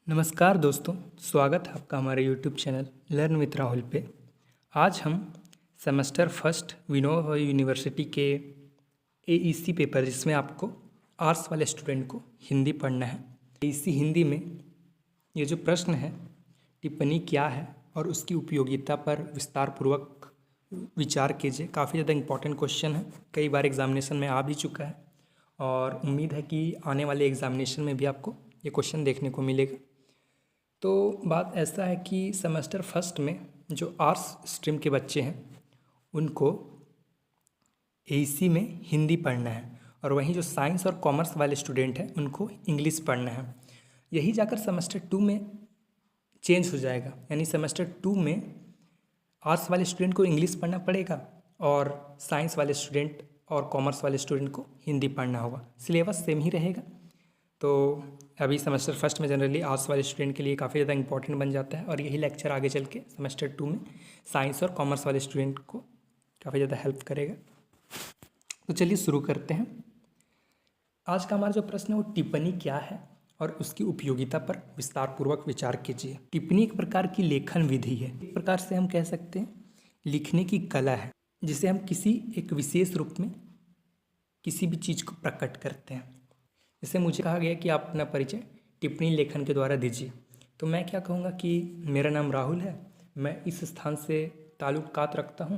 नमस्कार दोस्तों, स्वागत है आपका हमारे YouTube channel learn with Rahul पे। आज हम सेमेस्टर फर्स्ट विनोबा यूनिवर्सिटी के एईसी पेपर, जिसमें आपको आर्ट्स वाले स्टूडेंट को हिंदी पढ़ना है। एईसी हिंदी में ये जो प्रश्न है, टिप्पणी क्या है और उसकी उपयोगिता पर विस्तार पूर्वक विचार कीजिए। काफ़ी ज़्यादा इम्पॉर्टेंट क्वेश्चन है, कई बार एग्जामिनेशन में आ भी चुका है और उम्मीद है कि आने वाले एग्जामिनेशन में भी आपको ये क्वेश्चन देखने को मिलेगा। तो बात ऐसा है कि सेमेस्टर फर्स्ट में जो आर्ट्स स्ट्रीम के बच्चे हैं उनको एईसी में हिंदी पढ़ना है, और वहीं जो साइंस और कॉमर्स वाले स्टूडेंट हैं उनको इंग्लिश पढ़ना है। यही जाकर सेमेस्टर टू में चेंज हो जाएगा, यानी सेमेस्टर टू में आर्ट्स वाले स्टूडेंट को इंग्लिश पढ़ना पड़ेगा और साइंस वाले स्टूडेंट और कॉमर्स वाले स्टूडेंट को हिंदी पढ़ना होगा। सिलेबस सेम ही रहेगा। तो अभी सेमेस्टर फर्स्ट में जनरली आर्ट्स वाले स्टूडेंट के लिए काफ़ी ज़्यादा इंपॉर्टेंट बन जाता है, और यही लेक्चर आगे चल के सेमेस्टर टू में साइंस और कॉमर्स वाले स्टूडेंट को काफ़ी ज़्यादा हेल्प करेगा। तो चलिए शुरू करते हैं। आज का हमारा जो प्रश्न है वो टिप्पणी क्या है और उसकी उपयोगिता पर विस्तार पूर्वक विचार कीजिए। टिप्पणी एक प्रकार की लेखन विधि है। एक प्रकार से हम कह सकते हैं लिखने की कला है, जिसे हम किसी एक विशेष रूप में किसी भी चीज़ को प्रकट करते हैं। जैसे मुझे कहा गया कि आप अपना परिचय टिप्पणी लेखन के द्वारा दीजिए, तो मैं क्या कहूँगा कि मेरा नाम राहुल है, मैं इस स्थान से ताल्लुकात रखता हूँ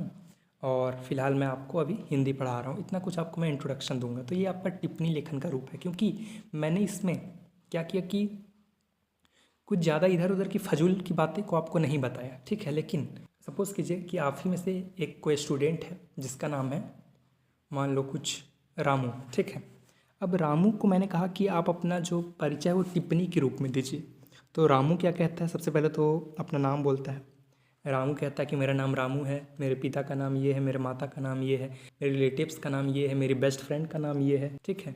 और फिलहाल मैं आपको अभी हिंदी पढ़ा रहा हूँ। इतना कुछ आपको मैं इंट्रोडक्शन दूंगा। तो ये आपका टिप्पणी लेखन का रूप है, क्योंकि मैंने इसमें क्या किया कि कुछ ज़्यादा इधर उधर की फजूल की बातें को आपको नहीं बताया, ठीक है। लेकिन सपोज़ कीजिए कि आप ही में से एक कोई स्टूडेंट है जिसका नाम है, मान लो कुछ रामू, ठीक है। अब रामू को मैंने कहा कि आप अपना जो परिचय है वो टिप्पणी के रूप में दीजिए। तो रामू क्या कहता है, सबसे पहले तो अपना नाम बोलता है। रामू कहता है कि मेरा नाम रामू है, मेरे पिता का नाम ये है, मेरे माता का नाम ये है, मेरे रिलेटिव्स का नाम ये है, मेरी बेस्ट फ्रेंड का नाम ये है, ठीक है।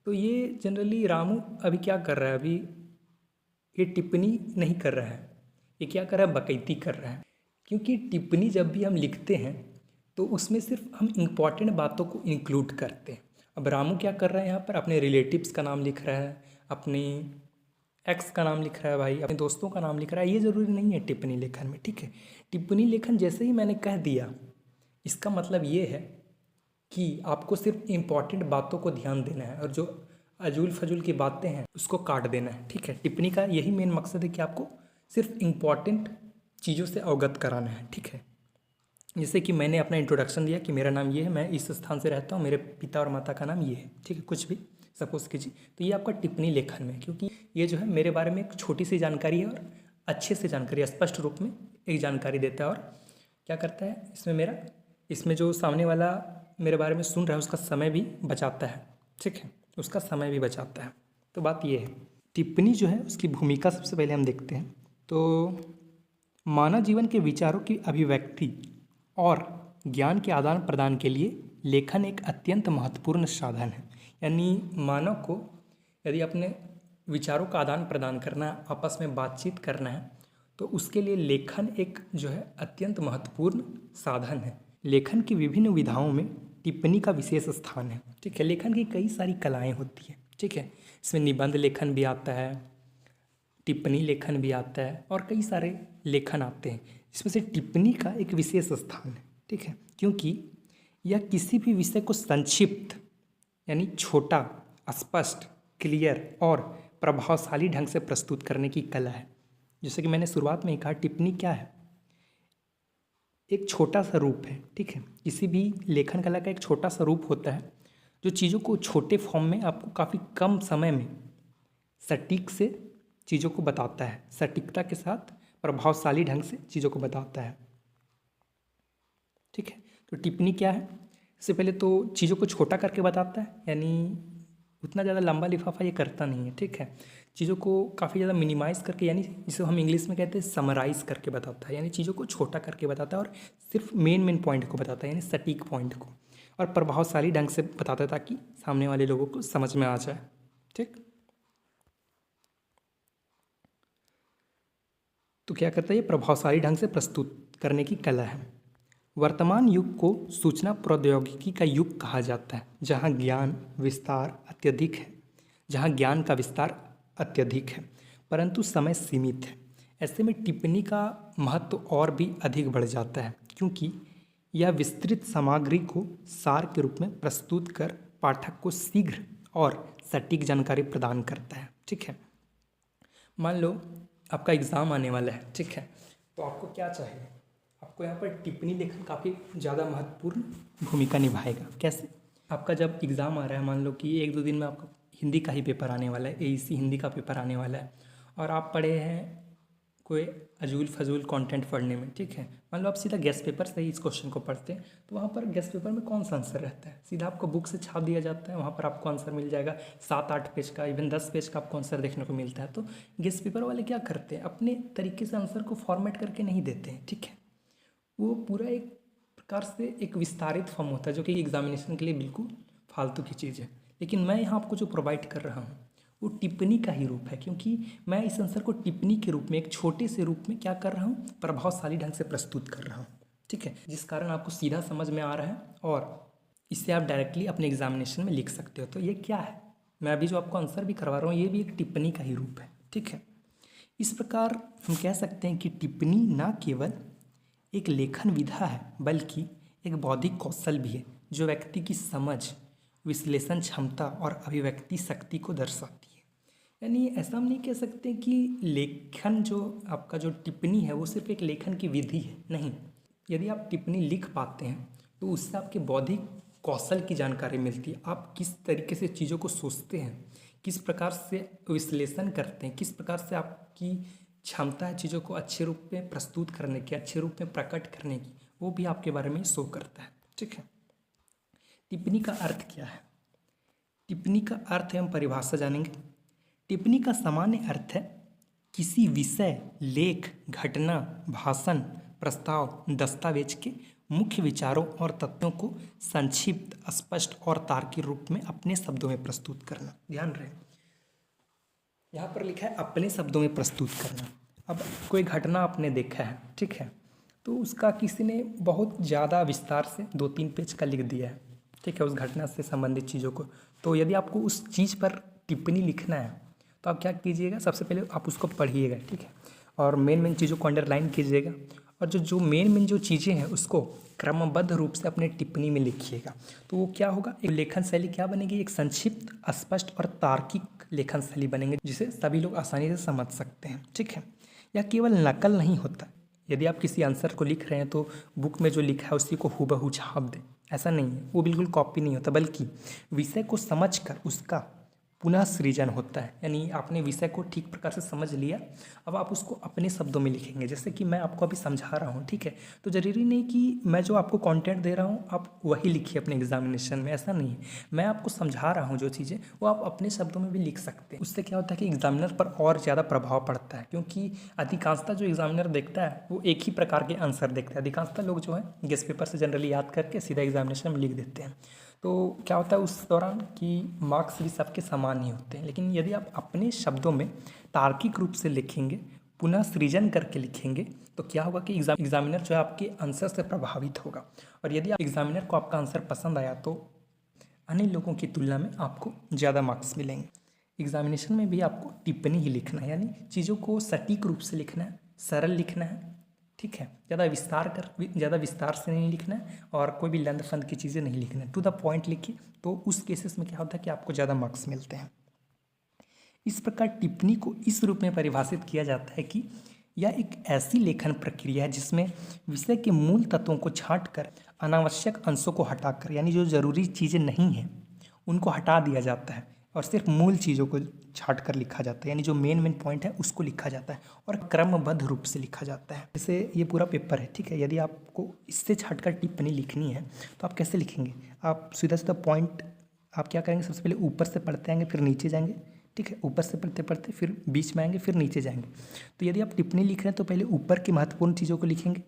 तो ये जनरली रामू अभी क्या कर रहा है, अभी ये टिप्पणी नहीं कर रहा है, ये क्या कर रहा है, बकैती कर रहा है। क्योंकि टिप्पणी जब भी हम लिखते हैं तो उसमें सिर्फ हम इम्पॉर्टेंट बातों को इंक्लूड करते हैं। अब रामू क्या कर रहा है, यहाँ पर अपने रिलेटिव्स का नाम लिख रहा है, अपनी एक्स का नाम लिख रहा है, भाई अपने दोस्तों का नाम लिख रहा है। ये ज़रूरी नहीं है टिप्पणी लेखन में, ठीक है। टिप्पणी लेखन जैसे ही मैंने कह दिया, इसका मतलब ये है कि आपको सिर्फ इम्पॉर्टेंट बातों को ध्यान देना है और जो अजूल फजूल की बातें हैं उसको काट देना है, ठीक है। टिप्पणी का यही मेन मकसद है कि आपको सिर्फ इम्पॉर्टेंट चीज़ों से अवगत कराना है, ठीक है। जैसे कि मैंने अपना इंट्रोडक्शन दिया कि मेरा नाम ये है, मैं इस स्थान से रहता हूँ, मेरे पिता और माता का नाम ये है, ठीक है, कुछ भी सपोज कीजिए। तो ये आपका टिप्पणी लेखन में, क्योंकि ये जो है मेरे बारे में एक छोटी सी जानकारी है और अच्छे से जानकारी, स्पष्ट रूप में एक जानकारी देता है। और क्या करता है इसमें जो सामने वाला मेरे बारे में सुन रहा है उसका समय भी बचाता है, ठीक है, उसका समय भी बचाता है। तो बात ये है, टिप्पणी जो है उसकी भूमिका सबसे पहले हम देखते हैं। तो मानव जीवन के विचारों की अभिव्यक्ति और ज्ञान के आदान प्रदान के लिए लेखन एक अत्यंत महत्वपूर्ण साधन है। यानी मानव को यदि अपने विचारों का आदान प्रदान करना है, आपस में बातचीत करना है, तो उसके लिए लेखन एक जो है अत्यंत महत्वपूर्ण साधन है। लेखन की विभिन्न विधाओं में टिप्पणी का विशेष स्थान है, ठीक है। लेखन की कई सारी कलाएँ होती हैं, ठीक है। इसमें निबंध लेखन भी आता है, टिप्पणी लेखन भी आता है और कई सारे लेखन आते हैं। इसमें से टिप्पणी का एक विशेष स्थान है, ठीक है, क्योंकि यह किसी भी विषय को संक्षिप्त यानी छोटा, स्पष्ट, क्लियर और प्रभावशाली ढंग से प्रस्तुत करने की कला है। जैसे कि मैंने शुरुआत में ही कहा, टिप्पणी क्या है, एक छोटा सा रूप है, ठीक है। किसी भी लेखन कला का एक छोटा सा रूप होता है जो चीज़ों को छोटे फॉर्म में आपको काफ़ी कम समय में सटीक से चीज़ों को बताता है, सटीकता के साथ प्रभावशाली ढंग से चीज़ों को बताता है, ठीक है। तो टिप्पणी क्या है, इससे पहले तो चीज़ों को छोटा करके बताता है, यानी उतना ज़्यादा लंबा लिफाफा ये करता नहीं है, ठीक है। चीज़ों को काफ़ी ज़्यादा मिनिमाइज़ करके, यानी जिसे हम इंग्लिश में कहते हैं समराइज़ करके बताता है, यानी चीज़ों को छोटा करके बताता है और सिर्फ मेन पॉइंट को बताता है, यानी सटीक पॉइंट को, और प्रभावशाली ढंग से बताता है ताकि सामने वाले लोगों को समझ में आ जाए, ठीक। तो क्या करता है, ये प्रभावशाली ढंग से प्रस्तुत करने की कला है। वर्तमान युग को सूचना प्रौद्योगिकी का युग कहा जाता है, जहाँ ज्ञान का विस्तार अत्यधिक है। परंतु समय सीमित है। ऐसे में टिप्पणी का महत्व और भी अधिक बढ़ जाता है, क्योंकि यह विस्तृत सामग्री को सार के रूप में प्रस्तुत कर पाठक को शीघ्र और सटीक जानकारी प्रदान करता है। ठीक है, मान लो आपका एग्ज़ाम आने वाला है, ठीक है, तो आपको क्या चाहिए, आपको यहाँ पर टिप्पणी लेखन काफ़ी ज़्यादा महत्वपूर्ण भूमिका निभाएगा। कैसे? आपका जब एग्ज़ाम आ रहा है, मान लो कि 1-2 दिन में आपका हिंदी का ही पेपर आने वाला है, एईसी हिंदी का पेपर आने वाला है, और आप पढ़े हैं कोई अजूल फजूल कंटेंट पढ़ने में, ठीक है, मान लो आप सीधा गेस्ट पेपर से ही इस क्वेश्चन को पढ़ते हैं, तो वहाँ पर गेस्ट पेपर में कौन सा आंसर रहता है, सीधा आपको बुक से छाप दिया जाता है, वहाँ पर आपको आंसर मिल जाएगा 7-8 पेज का, इवन 10 पेज का आपको आंसर देखने को मिलता है। तो गेस्ट पेपर वाले क्या करते हैं, अपने तरीके से आंसर को फॉर्मेट करके नहीं देते हैं, ठीक है, वो पूरा एक प्रकार से एक विस्तारित फॉर्म होता है, जो कि एग्जामिनेशन के लिए बिल्कुल फालतू की चीज़ है। लेकिन मैं यहाँ आपको जो प्रोवाइड कर रहा हूँ वो टिप्पणी का ही रूप है, क्योंकि मैं इस आंसर को टिप्पणी के रूप में, एक छोटे से रूप में क्या कर रहा हूँ, प्रभावशाली ढंग से प्रस्तुत कर रहा हूँ, ठीक है, जिस कारण आपको सीधा समझ में आ रहा है और इससे आप डायरेक्टली अपने एग्जामिनेशन में लिख सकते हो। तो ये क्या है, मैं अभी जो आपको आंसर भी करवा रहा हूँ, ये भी एक टिप्पणी का ही रूप है, ठीक है। इस प्रकार हम कह सकते हैं कि टिप्पणी न केवल एक लेखन विधा है, बल्कि एक बौद्धिक कौशल भी है, जो व्यक्ति की समझ, विश्लेषण क्षमता और अभिव्यक्ति शक्ति को दर्शाती है। यानी ऐसा हम नहीं कह सकते कि लेखन जो आपका जो टिप्पणी है वो सिर्फ एक लेखन की विधि है, नहीं। यदि आप टिप्पणी लिख पाते हैं तो उससे आपके बौद्धिक कौशल की जानकारी मिलती है, आप किस तरीके से चीज़ों को सोचते हैं, किस प्रकार से विश्लेषण करते हैं, किस प्रकार से आपकी क्षमता है चीज़ों को अच्छे रूप में प्रस्तुत करने की, अच्छे रूप में प्रकट करने की, वो भी आपके बारे में शो करता है, ठीक है। टिप्पणी का अर्थ क्या है? टिप्पणी का अर्थ है, हम परिभाषा जानेंगे। टिप्पणी का सामान्य अर्थ है किसी विषय, लेख, घटना, भाषण, प्रस्ताव, दस्तावेज के मुख्य विचारों और तथ्यों को संक्षिप्त, स्पष्ट और तार्किक रूप में अपने शब्दों में प्रस्तुत करना। ध्यान रहे, यहाँ पर लिखा है अपने शब्दों में प्रस्तुत करना। अब कोई घटना आपने देखा है, ठीक है, तो उसका किसी ने बहुत ज़्यादा विस्तार से 2-3 पेज का लिख दिया है, ठीक है, उस घटना से संबंधित चीज़ों को। तो यदि आपको उस चीज़ पर टिप्पणी लिखना है तो आप क्या कीजिएगा, सबसे पहले आप उसको पढ़िएगा, ठीक है, और मेन चीज़ों को अंडरलाइन कीजिएगा, और जो मेन जो चीज़ें हैं उसको क्रमबद्ध रूप से अपने टिप्पणी में लिखिएगा। तो वो क्या होगा, एक लेखन शैली क्या बनेगी, एक संक्षिप्त, स्पष्ट और तार्किक लेखन शैली बनेंगे, जिसे सभी लोग आसानी से समझ सकते हैं, ठीक है। यह केवल नकल नहीं होता। यदि आप किसी आंसर को लिख रहे हैं तो बुक में जो लिखा है उसी को हूबहू छाप दें, ऐसा नहीं है, वो बिल्कुल कॉपी नहीं होता, बल्कि विषय को समझकर उसका पुनः सृजन होता है। यानी आपने विषय को ठीक प्रकार से समझ लिया, अब आप उसको अपने शब्दों में लिखेंगे, जैसे कि मैं आपको अभी समझा रहा हूँ, ठीक है। तो ज़रूरी नहीं कि मैं जो आपको कंटेंट दे रहा हूँ आप वही लिखिए अपने एग्जामिनेशन में, ऐसा नहीं है। मैं आपको समझा रहा हूँ जो चीज़ें, वो आप अपने शब्दों में भी लिख सकते हैं। उससे क्या होता है कि एग्जामिनर पर और ज़्यादा प्रभाव पड़ता है, क्योंकि अधिकांशतः जो एग्जामिनर देखता है वो एक ही प्रकार के आंसर देखता है। अधिकांशतः लोग जो है गेस्ट पेपर से जनरली याद करके सीधा एग्जामिनेशन में लिख देते हैं। तो क्या होता है उस दौरान कि मार्क्स भी सबके समान ही होते हैं। लेकिन यदि आप अपने शब्दों में तार्किक रूप से लिखेंगे, पुनः सृजन करके लिखेंगे, तो क्या होगा कि एग्जामिनर जो है आपके आंसर से प्रभावित होगा। और यदि एग्जामिनर को आपका आंसर पसंद आया तो अन्य लोगों की तुलना में आपको ज़्यादा मार्क्स मिलेंगे। एग्जामिनेशन में भी आपको टिप्पणी ही लिखना है, यानी चीज़ों को सटीक रूप से लिखना है, सरल लिखना है, ठीक है, ज़्यादा विस्तार से नहीं लिखना है, और कोई भी लंद फंद की चीज़ें नहीं लिखना है, टू द पॉइंट लिखिए। तो उस केसेस में क्या होता है कि आपको ज़्यादा मार्क्स मिलते हैं। इस प्रकार टिप्पणी को इस रूप में परिभाषित किया जाता है कि यह एक ऐसी लेखन प्रक्रिया है जिसमें विषय के मूल तत्वों को छांटकर अनावश्यक अंशों को हटाकर, यानी जो ज़रूरी चीज़ें नहीं हैं उनको हटा दिया जाता है, और सिर्फ मूल चीज़ों को छाट कर लिखा जाता है, यानी जो मेन पॉइंट है उसको लिखा जाता है, और क्रमबद्ध रूप से लिखा जाता है। जैसे ये पूरा पेपर है, ठीक है, यदि आपको इससे छाट कर टिप्पणी लिखनी है तो आप कैसे लिखेंगे, आप सीधा पॉइंट आप क्या करेंगे, सबसे पहले ऊपर से पढ़ते आएंगे, फिर नीचे जाएंगे, ठीक है, ऊपर से पढ़ते पढ़ते फिर बीच में आएंगे, फिर नीचे जाएंगे। तो यदि आप टिप्पणी लिख रहे हैं तो पहले ऊपर की महत्वपूर्ण चीज़ों को लिखेंगे,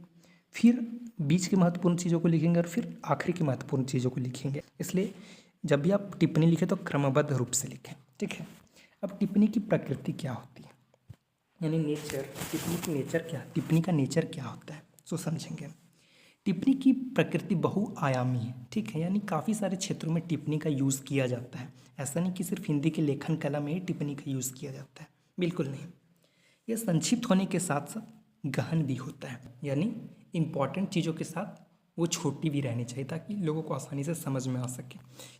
फिर बीच की महत्वपूर्ण चीज़ों को लिखेंगे, और फिर आखिरी की महत्वपूर्ण चीज़ों को लिखेंगे। इसलिए जब भी आप टिप्पणी लिखें तो क्रमबद्ध रूप से लिखें, ठीक है। अब टिप्पणी की प्रकृति क्या होती है, यानी नेचर, टिप्पणी की नेचर क्या, टिप्पणी का नेचर क्या होता है, सो समझेंगे। टिप्पणी की प्रकृति बहुआयामी है, ठीक है, यानी काफ़ी सारे क्षेत्रों में टिप्पणी का यूज़ किया जाता है। ऐसा नहीं कि सिर्फ हिंदी के लेखन कला में ही टिप्पणी का यूज़ किया जाता है, बिल्कुल नहीं। यह संक्षिप्त होने के साथ साथ गहन भी होता है, यानी इम्पॉर्टेंट चीज़ों के साथ वो छोटी भी रहनी चाहिए ताकि लोगों को आसानी से समझ में आ सके,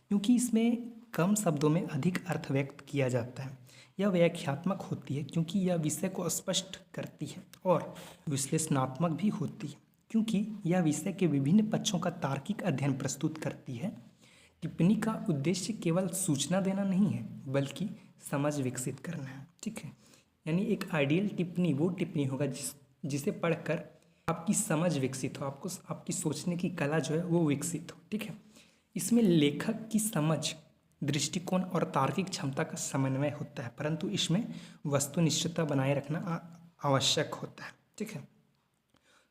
क्योंकि इसमें कम शब्दों में अधिक अर्थ व्यक्त किया जाता है। यह व्याख्यात्मक होती है क्योंकि यह विषय को स्पष्ट करती है, और विश्लेषणात्मक भी होती है क्योंकि यह विषय के विभिन्न पक्षों का तार्किक अध्ययन प्रस्तुत करती है। टिप्पणी का उद्देश्य केवल सूचना देना नहीं है बल्कि समझ विकसित करना है। ठीक है, यानी एक आइडियल टिप्पणी वो टिप्पणी होगा जिसे पढ़कर आपकी समझ विकसित हो, आपको आपकी सोचने की कला जो है वो विकसित हो। ठीक है, इसमें लेखक की समझ, दृष्टिकोण और तार्किक क्षमता का समन्वय होता है, परंतु इसमें वस्तुनिष्ठता बनाए रखना आवश्यक होता है। ठीक है,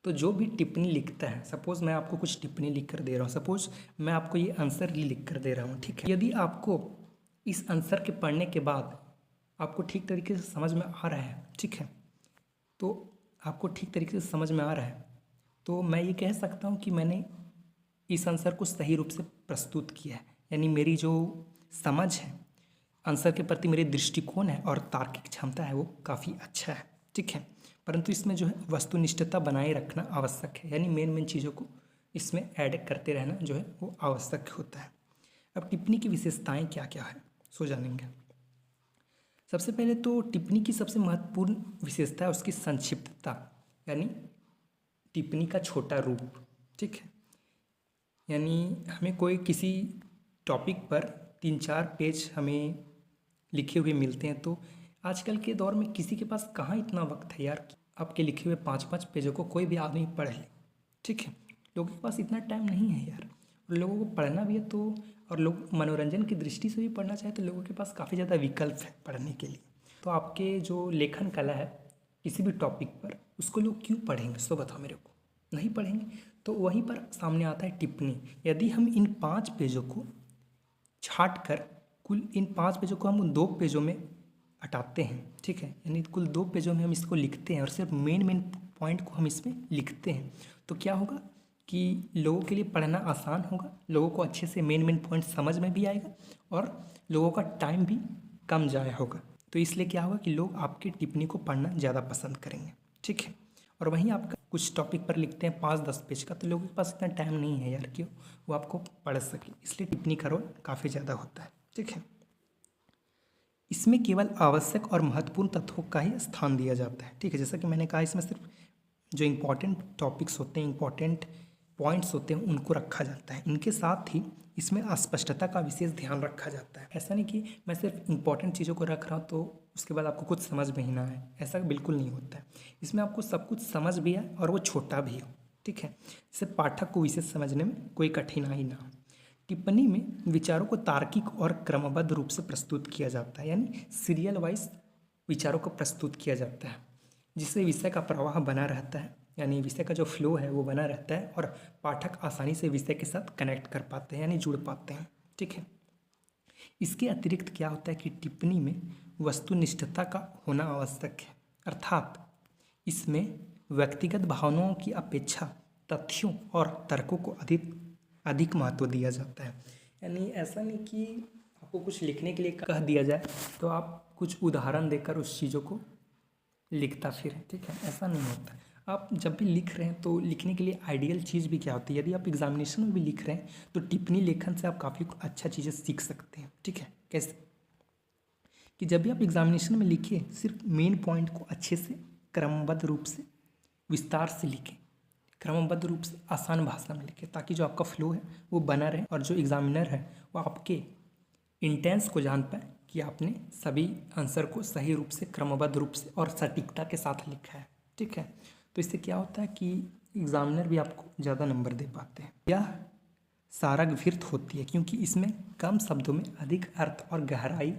तो जो भी टिप्पणी लिखता है, सपोज मैं आपको कुछ टिप्पणी लिख कर दे रहा हूँ, सपोज मैं आपको ये आंसर लिख कर दे रहा हूँ। ठीक है, यदि आपको इस आंसर के पढ़ने के बाद आपको ठीक तरीके से समझ में आ रहा है, ठीक है, तो आपको ठीक तरीके से समझ में आ रहा है, तो मैं ये कह सकता हूँ कि मैंने इस आंसर को सही रूप से प्रस्तुत किया है, यानी मेरी जो समझ है, आंसर के प्रति मेरी दृष्टिकोण है और तार्किक क्षमता है वो काफ़ी अच्छा है। ठीक है, परंतु इसमें जो है वस्तुनिष्ठता बनाए रखना आवश्यक है, यानी मेन चीज़ों को इसमें ऐड करते रहना जो है वो आवश्यक होता है। अब टिप्पणी की विशेषताएं क्या क्या है सो जानेंगे। सबसे पहले तो टिप्पणी की सबसे महत्वपूर्ण विशेषता है उसकी संक्षिप्तता, यानी टिप्पणी का छोटा रूप। ठीक है, यानी हमें कोई किसी टॉपिक पर 3-4 पेज हमें लिखे हुए मिलते हैं, तो आजकल के दौर में किसी के पास कहाँ इतना वक्त है यार, आपके लिखे हुए 5-5 पेजों को कोई भी आदमी पढ़ ले। ठीक है, लोगों के पास इतना टाइम नहीं है यार, और लोगों को पढ़ना भी है तो, और लोग मनोरंजन की दृष्टि से भी पढ़ना चाहे तो लोगों के पास काफ़ी ज़्यादा विकल्प है पढ़ने के लिए। तो आपके जो लेखन कला है किसी भी टॉपिक पर, उसको लोग क्यों पढ़ेंगे, सो बताओ मेरे को, नहीं पढ़ेंगे। तो वहीं पर सामने आता है टिप्पणी। यदि हम इन 5 पेजों को छाट कर कुल इन 5 पेजों को हम उन 2 पेजों में हटाते हैं, ठीक है, यानी कुल 2 पेजों में हम इसको लिखते हैं और सिर्फ मेन पॉइंट को हम इसमें लिखते हैं, तो क्या होगा कि लोगों के लिए पढ़ना आसान होगा, लोगों को अच्छे से मेन पॉइंट समझ में भी आएगा और लोगों का टाइम भी कम जाया होगा। तो इसलिए क्या होगा कि लोग आपकी टिप्पणी को पढ़ना ज़्यादा पसंद करेंगे। ठीक है, और वहीं आपका कुछ टॉपिक पर लिखते हैं 5-10 पेज का, तो लोगों के पास इतना टाइम नहीं है यार कि वो आपको पढ़ सके, इसलिए टिप्पणी का रोल काफ़ी ज़्यादा होता है। ठीक है, इसमें केवल आवश्यक और महत्वपूर्ण तत्वों का ही स्थान दिया जाता है। ठीक है, जैसा कि मैंने कहा, इसमें सिर्फ जो इम्पॉर्टेंट टॉपिक्स होते हैं, इम्पॉर्टेंट पॉइंट्स होते हैं, उनको रखा जाता है। इनके साथ ही इसमें अस्पष्टता का विशेष ध्यान रखा जाता है। ऐसा नहीं कि मैं सिर्फ इम्पॉर्टेंट चीज़ों को रख रहा हूँ तो उसके बाद आपको कुछ समझ में ही ना आए, ऐसा बिल्कुल नहीं होता है। इसमें आपको सब कुछ समझ भी आए और वो छोटा भी हो। ठीक है, जिससे पाठक को विशेष समझने में कोई कठिनाई ना हो। टिप्पणी में विचारों को तार्किक और क्रमबद्ध रूप से प्रस्तुत किया जाता है, यानी सीरियल वाइज विचारों को प्रस्तुत किया जाता है, जिससे विषय का प्रवाह बना रहता है, यानी विषय का जो फ्लो है वो बना रहता है और पाठक आसानी से विषय के साथ कनेक्ट कर पाते हैं, यानी जुड़ पाते हैं। ठीक है, इसके अतिरिक्त क्या होता है कि टिप्पणी में वस्तुनिष्ठता का होना आवश्यक है, अर्थात इसमें व्यक्तिगत भावनाओं की अपेक्षा तथ्यों और तर्कों को अधिक महत्व दिया जाता है। यानी ऐसा नहीं कि आपको कुछ लिखने के लिए कह दिया जाए तो आप कुछ उदाहरण देकर उस चीज़ों को लिखता फिर। ठीक है, ऐसा नहीं होता। आप जब भी लिख रहे हैं तो लिखने के लिए आइडियल चीज़ भी क्या होती है, यदि आप एग्जामिनेशन में भी लिख रहे हैं तो टिप्पणी लेखन से आप काफ़ी अच्छा चीज़ें सीख सकते हैं। ठीक है, कैसे कि जब भी आप एग्जामिनेशन में लिखिए, सिर्फ मेन पॉइंट को अच्छे से क्रमबद्ध रूप से विस्तार से लिखें, क्रमबद्ध रूप से आसान भाषा में लिखें, ताकि जो आपका फ्लो है वो बना रहे और जो एग्जामिनर है वो आपके इंटेंस को जान पाए कि आपने सभी आंसर को सही रूप से, क्रमबद्ध रूप से और सटीकता के साथ लिखा है। ठीक है, तो इससे क्या होता है कि एग्जामिनर भी आपको ज़्यादा नंबर दे पाते हैं। यह सारगर्भित होती है क्योंकि इसमें कम शब्दों में अधिक अर्थ और गहराई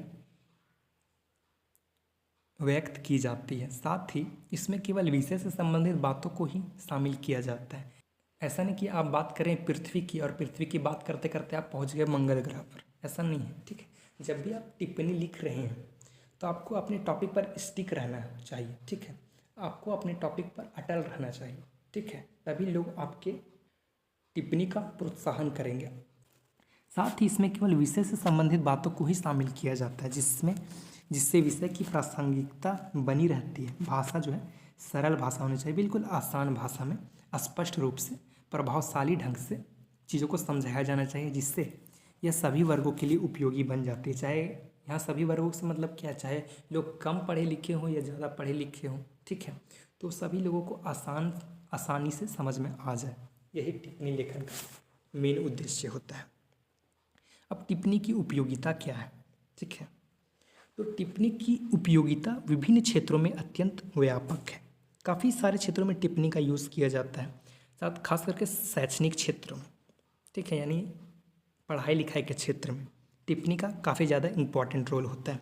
व्यक्त की जाती है। साथ ही इसमें केवल विषय से संबंधित बातों को ही शामिल किया जाता है। ऐसा नहीं कि आप बात करें पृथ्वी की और पृथ्वी की बात करते करते आप पहुंच गए मंगल ग्रह पर, ऐसा नहीं है। ठीक है, जब भी आप टिप्पणी लिख रहे हैं तो आपको अपने टॉपिक पर स्टिक रहना चाहिए। ठीक है, आपको अपने टॉपिक पर अटल रहना चाहिए। ठीक है, तभी लोग आपके टिप्पणी का प्रोत्साहन करेंगे। साथ ही इसमें केवल विषय से संबंधित बातों को ही शामिल किया जाता है, जिसमें जिससे विषय की प्रासंगिकता बनी रहती है। भाषा जो है सरल भाषा होनी चाहिए, बिल्कुल आसान भाषा में स्पष्ट रूप से प्रभावशाली ढंग से चीज़ों को समझाया जाना चाहिए, जिससे यह सभी वर्गों के लिए उपयोगी बन जाती है। चाहे यहाँ सभी वर्गों से मतलब क्या, चाहे लोग कम पढ़े लिखे हों या ज़्यादा पढ़े लिखे हों, ठीक है, तो सभी लोगों को आसानी से समझ में आ जाए, यही टिप्पणी लेखन का मेन उद्देश्य होता है। अब टिप्पणी की उपयोगिता क्या है, ठीक है, तो टिप्पणी की उपयोगिता विभिन्न क्षेत्रों में अत्यंत व्यापक है। काफ़ी सारे क्षेत्रों में टिप्पणी का यूज़ किया जाता है, साथ खास करके शैक्षणिक क्षेत्रों में, ठीक है, यानी पढ़ाई लिखाई के क्षेत्र में टिप्पणी का काफ़ी ज़्यादा इम्पॉर्टेंट रोल होता है।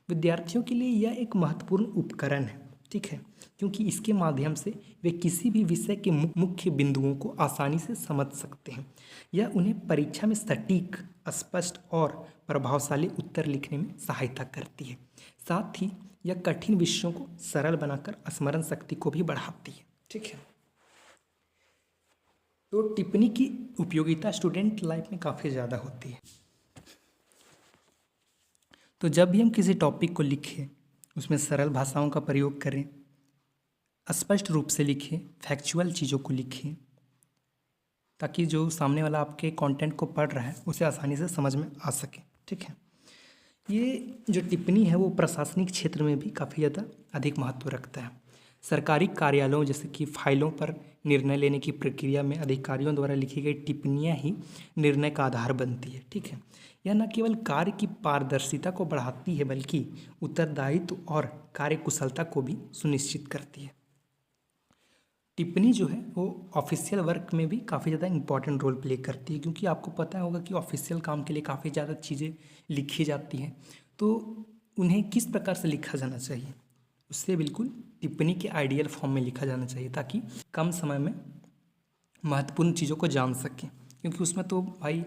विद्यार्थियों के लिए यह एक महत्वपूर्ण उपकरण है, ठीक है, क्योंकि इसके माध्यम से वे किसी भी विषय के मुख्य बिंदुओं को आसानी से समझ सकते हैं। यह उन्हें परीक्षा में सटीक, स्पष्ट और प्रभावशाली उत्तर लिखने में सहायता करती है। साथ ही यह कठिन विषयों को सरल बनाकर स्मरण शक्ति को भी बढ़ाती है, ठीक है। तो टिप्पणी की उपयोगिता स्टूडेंट लाइफ में काफ़ी ज़्यादा होती है। तो जब भी हम किसी टॉपिक को लिखें, उसमें सरल भाषाओं का प्रयोग करें, स्पष्ट रूप से लिखें, फैक्चुअल चीज़ों को लिखें, ताकि जो सामने वाला आपके कंटेंट को पढ़ रहा है उसे आसानी से समझ में आ सके, ठीक है। ये जो टिप्पणी है वो प्रशासनिक क्षेत्र में भी काफ़ी ज़्यादा अधिक महत्व रखता है। सरकारी कार्यालयों जैसे कि फाइलों पर निर्णय लेने की प्रक्रिया में अधिकारियों द्वारा लिखी गई टिप्पणियाँ ही निर्णय का आधार बनती है, ठीक है। यह न केवल कार्य की पारदर्शिता को बढ़ाती है, बल्कि उत्तरदायित्व और कार्यकुशलता को भी सुनिश्चित करती है। टिप्पणी जो है वो ऑफिशियल वर्क में भी काफ़ी ज़्यादा इंपॉर्टेंट रोल प्ले करती है, क्योंकि आपको पता होगा कि ऑफिशियल काम के लिए काफ़ी ज़्यादा चीज़ें लिखी जाती हैं, तो उन्हें किस प्रकार से लिखा जाना चाहिए, उससे बिल्कुल टिप्पणी के आइडियल फॉर्म में लिखा जाना चाहिए, ताकि कम समय में महत्वपूर्ण चीज़ों को जान सकें। क्योंकि उसमें तो भाई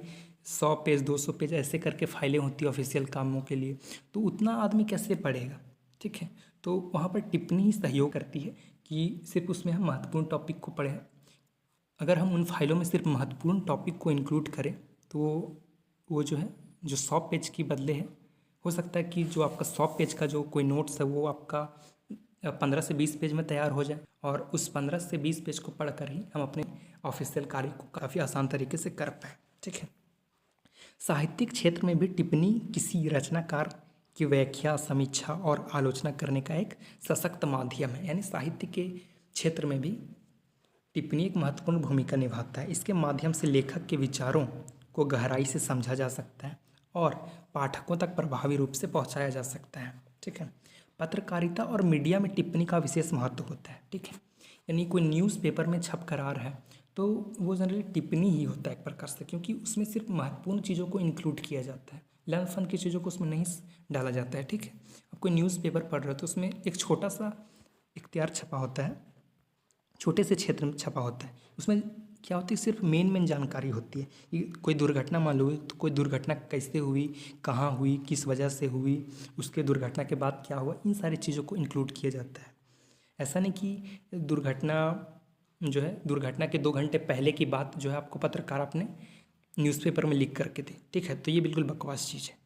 100 पेज 200 पेज ऐसे करके फाइलें होती है ऑफिशियल कामों के लिए, तो उतना आदमी कैसे पढ़ेगा, ठीक है। तो वहाँ पर टिप्पणी ही सहयोग करती है कि सिर्फ उसमें हम महत्वपूर्ण टॉपिक को पढ़ें। अगर हम उन फाइलों में सिर्फ महत्वपूर्ण टॉपिक को इंक्लूड करें तो वो जो है, जो 100 पेज की बदले है, हो सकता है कि जो आपका 100 पेज का जो कोई नोट्स है वो आपका 15 से 20 पेज में तैयार हो जाए, और उस 15 से 20 पेज को पढ़कर ही हम अपने ऑफिशियल कार्य को काफ़ी आसान तरीके से कर पाएँ, ठीक है। साहित्यिक क्षेत्र में भी टिप्पणी किसी रचनाकार की व्याख्या, समीक्षा और आलोचना करने का एक सशक्त माध्यम है। यानी साहित्य के क्षेत्र में भी टिप्पणी एक महत्वपूर्ण भूमिका निभाता है। इसके माध्यम से लेखक के विचारों को गहराई से समझा जा सकता है और पाठकों तक प्रभावी रूप से पहुंचाया जा सकता है, ठीक है। पत्रकारिता और मीडिया में टिप्पणी का विशेष महत्व होता है, ठीक है। यानी कोई न्यूज़पेपर में छप कर आ रहा है तो वो जनरली टिप्पणी ही होता है एक प्रकार से, क्योंकि उसमें सिर्फ महत्वपूर्ण चीज़ों को इंक्लूड किया जाता है, लर्न फन की चीज़ों को उसमें नहीं डाला जाता है, ठीक है। आप कोई न्यूज़पेपर पढ़ रहे हो तो उसमें एक छोटा सा इख्तियार छपा होता है, छोटे से क्षेत्र में छपा होता है, उसमें क्या होती है, सिर्फ मेन जानकारी होती है। ये कोई दुर्घटना मालूम हुई तो कोई दुर्घटना कैसे हुई, कहाँ हुई, किस वजह से हुई, उसके दुर्घटना के बाद क्या हुआ, इन सारी चीज़ों को इंक्लूड किया जाता है। ऐसा नहीं कि दुर्घटना जो है, दुर्घटना के 2 घंटे पहले की बात जो है आपको पत्रकार अपने न्यूज़पेपर में लिख करके दे, ठीक है, तो ये बिल्कुल बकवास चीज़ है।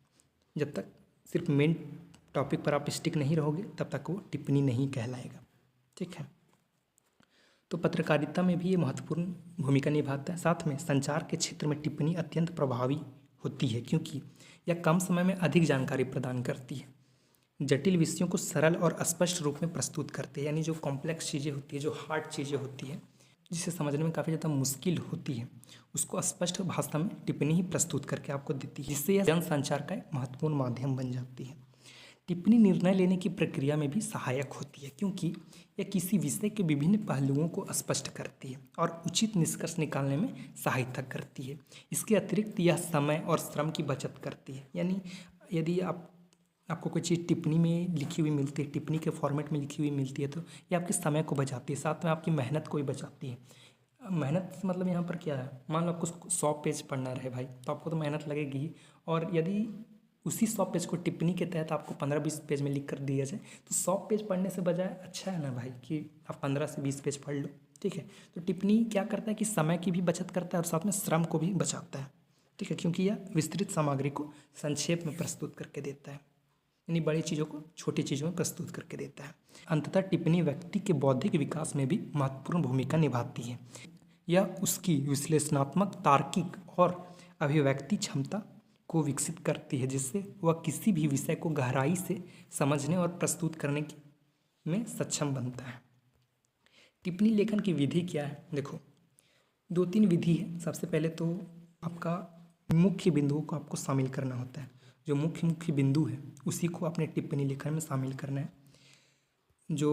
जब तक सिर्फ मेन टॉपिक पर आप स्टिक नहीं रहोगे तब तक वो टिप्पणी नहीं कहलाएगा, ठीक है। तो पत्रकारिता में भी ये महत्वपूर्ण भूमिका निभाता है। साथ में संचार के क्षेत्र में टिप्पणी अत्यंत प्रभावी होती है, क्योंकि यह कम समय में अधिक जानकारी प्रदान करती है, जटिल विषयों को सरल और स्पष्ट रूप में प्रस्तुत करते हैं। यानी जो कॉम्प्लेक्स चीज़ें होती है, जो हार्ड चीज़ें होती है, जिसे समझने में काफ़ी ज़्यादा मुश्किल होती है, उसको स्पष्ट भाषा में टिप्पणी ही प्रस्तुत करके आपको देती है, जिससे यह जनसंचार का एक महत्वपूर्ण माध्यम बन जाती है। टिप्पणी निर्णय लेने की प्रक्रिया में भी सहायक होती है, क्योंकि यह किसी विषय के विभिन्न पहलुओं को स्पष्ट करती है और उचित निष्कर्ष निकालने में सहायता करती है। इसके अतिरिक्त यह समय और श्रम की बचत करती है। यानी यदि आपको कोई चीज़ टिप्पणी में लिखी हुई मिलती है, टिप्पणी के फॉर्मेट में लिखी हुई मिलती है, तो ये आपके समय को बचाती है, साथ में आपकी मेहनत को भी बचाती है। मेहनत मतलब यहाँ पर क्या है, मान लो आपको 100 पेज पढ़ना रहे भाई, तो आपको तो मेहनत लगेगी ही, और यदि उसी 100 पेज को टिप्पणी के तहत आपको 15-20 पेज में लिख कर दिया जाए तो 100 पेज पढ़ने से बजाय अच्छा है ना भाई कि आप 15 से 20 पेज पढ़ लो, ठीक है। तो टिप्पणी क्या करता है कि समय की भी बचत करता है और साथ में श्रम को भी बचाता है, ठीक है, क्योंकि यह विस्तृत सामग्री को संक्षेप में प्रस्तुत करके देता है। यानी बड़ी चीज़ों को छोटी चीज़ों में प्रस्तुत करके देता है। अंततः टिप्पणी व्यक्ति के बौद्धिक विकास में भी महत्वपूर्ण भूमिका निभाती है। यह उसकी विश्लेषणात्मक, तार्किक और अभिव्यक्ति क्षमता को विकसित करती है, जिससे वह किसी भी विषय को गहराई से समझने और प्रस्तुत करने में सक्षम बनता है। टिप्पणी लेखन की विधि क्या है? देखो, 2-3 विधि है। सबसे पहले तो आपका मुख्य बिंदुओं को आपको शामिल करना होता है। जो मुख्य बिंदु है उसी को अपने टिप्पणी लेखन में शामिल करना है। जो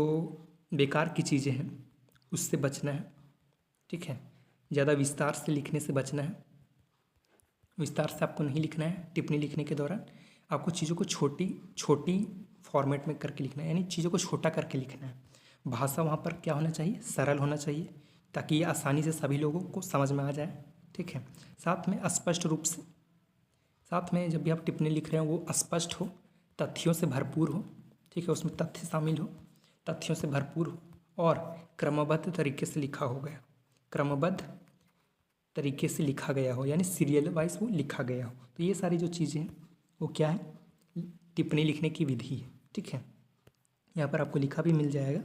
बेकार की चीज़ें हैं उससे बचना है, ठीक है। ज़्यादा विस्तार से लिखने से बचना है। विस्तार से आपको नहीं लिखना है। टिप्पणी लिखने के दौरान आपको चीज़ों को छोटी फॉर्मेट में करके लिखना है, यानी चीज़ों को छोटा करके लिखना है। भाषा वहाँ पर क्या होना चाहिए? सरल होना चाहिए, ताकि ये आसानी से सभी लोगों को समझ में आ जाए, ठीक है। साथ में स्पष्ट रूप से, साथ में जब भी आप टिप्पणी लिख रहे हो वो स्पष्ट हो, तथ्यों से भरपूर हो, ठीक है। उसमें तथ्य शामिल हो, तथ्यों से भरपूर हो और क्रमबद्ध तरीके से लिखा हो गया, क्रमबद्ध तरीके से लिखा गया हो, यानी सीरियल वाइज वो लिखा गया हो। तो ये सारी जो चीज़ें हैं वो क्या है? टिप्पणी लिखने की विधि है, ठीक है। यहाँ पर आपको लिखा भी मिल जाएगा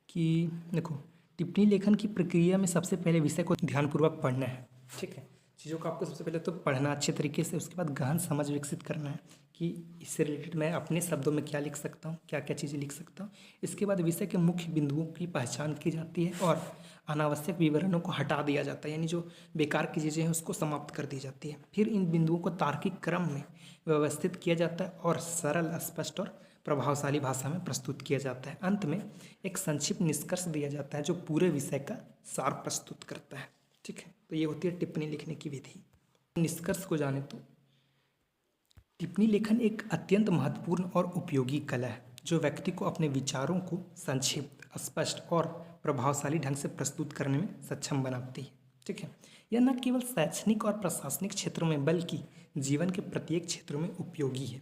कि देखो, टिप्पणी लेखन की प्रक्रिया में सबसे पहले विषय को ध्यानपूर्वक पढ़ना है, ठीक है। चीज़ों को आपको सबसे पहले तो पढ़ना अच्छे तरीके से, उसके बाद गहन समझ विकसित करना है कि इससे रिलेटेड मैं अपने शब्दों में क्या लिख सकता हूँ, क्या क्या चीज़ें लिख सकता हूँ। इसके बाद विषय के मुख्य बिंदुओं की पहचान की जाती है और अनावश्यक विवरणों को हटा दिया जाता है, यानी जो बेकार की चीज़ें हैं उसको समाप्त कर दी जाती है। फिर इन बिंदुओं को तार्किक क्रम में व्यवस्थित किया जाता है और सरल, स्पष्ट और प्रभावशाली भाषा में प्रस्तुत किया जाता है। अंत में एक संक्षिप्त निष्कर्ष दिया जाता है जो पूरे विषय का सार प्रस्तुत करता है, ठीक है। तो ये होती है टिप्पणी लिखने की विधि। निष्कर्ष को जाने तो टिप्पणी लेखन एक अत्यंत महत्वपूर्ण और उपयोगी कला है जो व्यक्ति को अपने विचारों को संक्षिप्त, स्पष्ट और प्रभावशाली ढंग से प्रस्तुत करने में सक्षम बनाती है, ठीक है। यह न केवल शैक्षणिक और प्रशासनिक क्षेत्रों में बल्कि जीवन के प्रत्येक क्षेत्रों में उपयोगी है।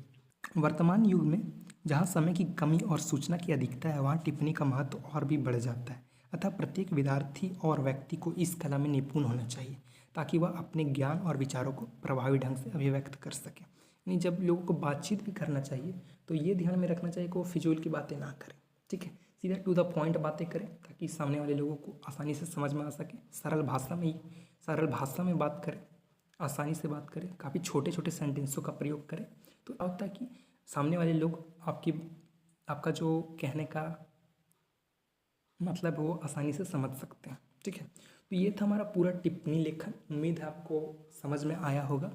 वर्तमान युग में जहाँ समय की कमी और सूचना की अधिकता है, वहाँ टिप्पणी का महत्व और भी बढ़ जाता है। अतः प्रत्येक विद्यार्थी और व्यक्ति को इस कला में निपुण होना चाहिए ताकि वह अपने ज्ञान और विचारों को प्रभावी ढंग से अभिव्यक्त कर सके। यानी जब लोगों को बातचीत भी करना चाहिए तो ये ध्यान में रखना चाहिए कि वो फिजूल की बातें ना करें, ठीक है। सीधा टू द पॉइंट बातें करें ताकि सामने वाले लोगों को आसानी से समझ में आ सके। सरल भाषा में बात करें, आसानी से बात करें, काफ़ी छोटे छोटे सेंटेंसों का प्रयोग करें। तो क्या होता है कि सामने वाले लोग आपका जो कहने का मतलब वो आसानी से समझ सकते हैं, ठीक है। तो ये था हमारा पूरा टिप्पणी लेखन। उम्मीद है आपको समझ में आया होगा।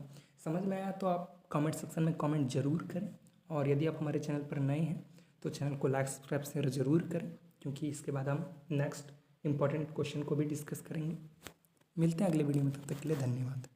समझ में आया तो आप कमेंट सेक्शन में कमेंट जरूर करें, और यदि आप हमारे चैनल पर नए हैं तो चैनल को लाइक, सब्सक्राइब, शेयर जरूर करें, क्योंकि इसके बाद हम नेक्स्ट इंपॉर्टेंट क्वेश्चन को भी डिस्कस करेंगे। मिलते हैं अगले वीडियो में, तब तक के लिए धन्यवाद।